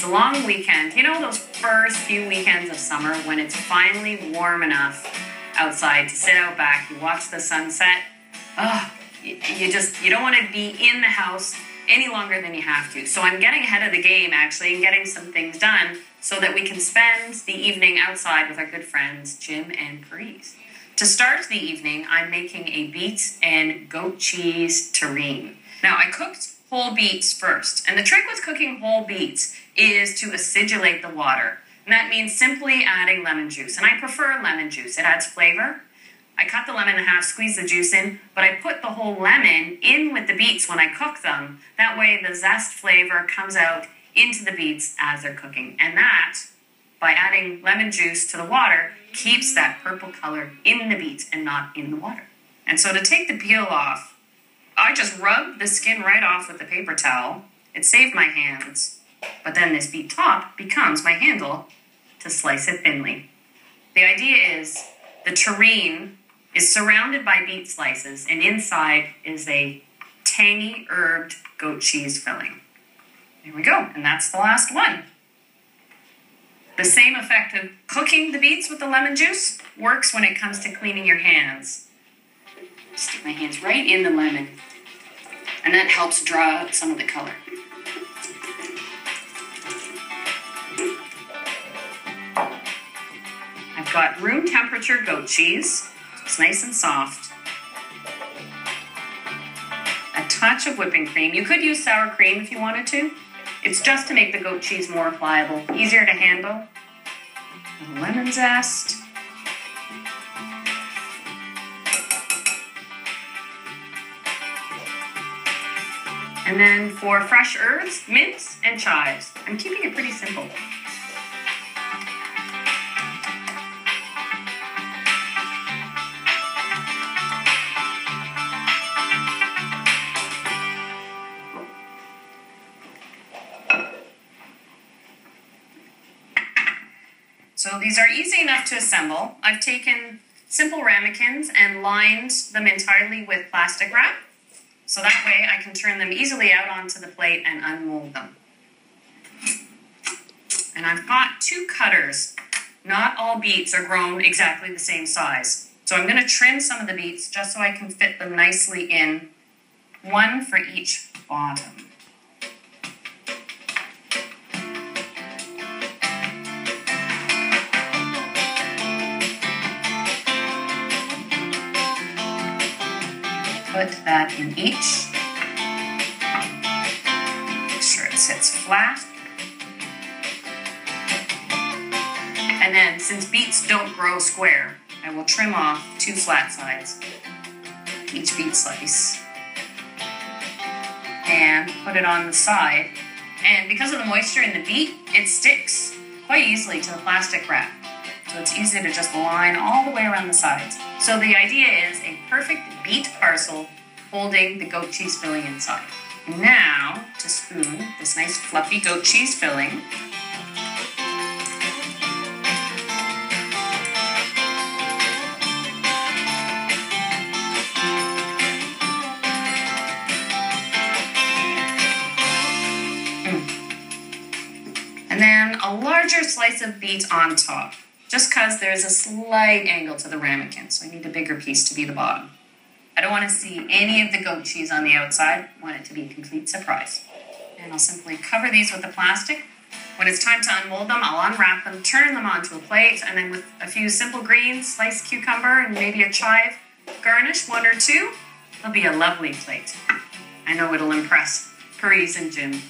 The long weekend, you know those first few weekends of summer when it's finally warm enough outside to sit out back, you watch the sunset. Oh, you don't want to be in the house any longer than you have to. So I'm getting ahead of the game actually and getting some things done so that we can spend the evening outside with our good friends Jim and Parise. To start the evening, I'm making a beet and goat cheese terrine. Now I cooked whole beets first, and the trick with cooking whole beets is to acidulate the water. And that means simply adding lemon juice. And I prefer lemon juice. It adds flavor. I cut the lemon in half, squeeze the juice in, but I put the whole lemon in with the beets when I cook them. That way the zest flavor comes out into the beets as they're cooking. And that, by adding lemon juice to the water, keeps that purple color in the beets and not in the water. And so to take the peel off, I just rubbed the skin right off with a paper towel. It saved my hands. But then this beet top becomes my handle to slice it thinly. The idea is the terrine is surrounded by beet slices, and inside is a tangy herbed goat cheese filling. There we go, and that's the last one. The same effect of cooking the beets with the lemon juice works when it comes to cleaning your hands. Stick my hands right in the lemon, and that helps draw out some of the color. I've got room temperature goat cheese. It's nice and soft. A touch of whipping cream. You could use sour cream if you wanted to. It's just to make the goat cheese more pliable, easier to handle. A little lemon zest. And then for fresh herbs, mint and chives. I'm keeping it pretty simple. So these are easy enough to assemble. I've taken simple ramekins and lined them entirely with plastic wrap. So that way I can turn them easily out onto the plate and unmold them. And I've got 2 cutters. Not all beets are grown exactly the same size. So I'm going to trim some of the beets just so I can fit them nicely in, one for each bottom. Put that in each. Make sure it sits flat. And then, since beets don't grow square, I will trim off 2 flat sides, each beet slice, and put it on the side. And because of the moisture in the beet, it sticks quite easily to the plastic wrap. So it's easy to just line all the way around the sides. So the idea is a perfect beet parcel holding the goat cheese filling inside. And now, to spoon this nice fluffy goat cheese filling, and then a larger slice of beet on top, just because there's a slight angle to the ramekin, so I need a bigger piece to be the bottom. I don't want to see any of the goat cheese on the outside. I want it to be a complete surprise. And I'll simply cover these with the plastic. When it's time to unmold them, I'll unwrap them, turn them onto a plate, and then with a few simple greens, sliced cucumber, and maybe a chive garnish, 1 or 2, it'll be a lovely plate. I know it'll impress Parise and Jim.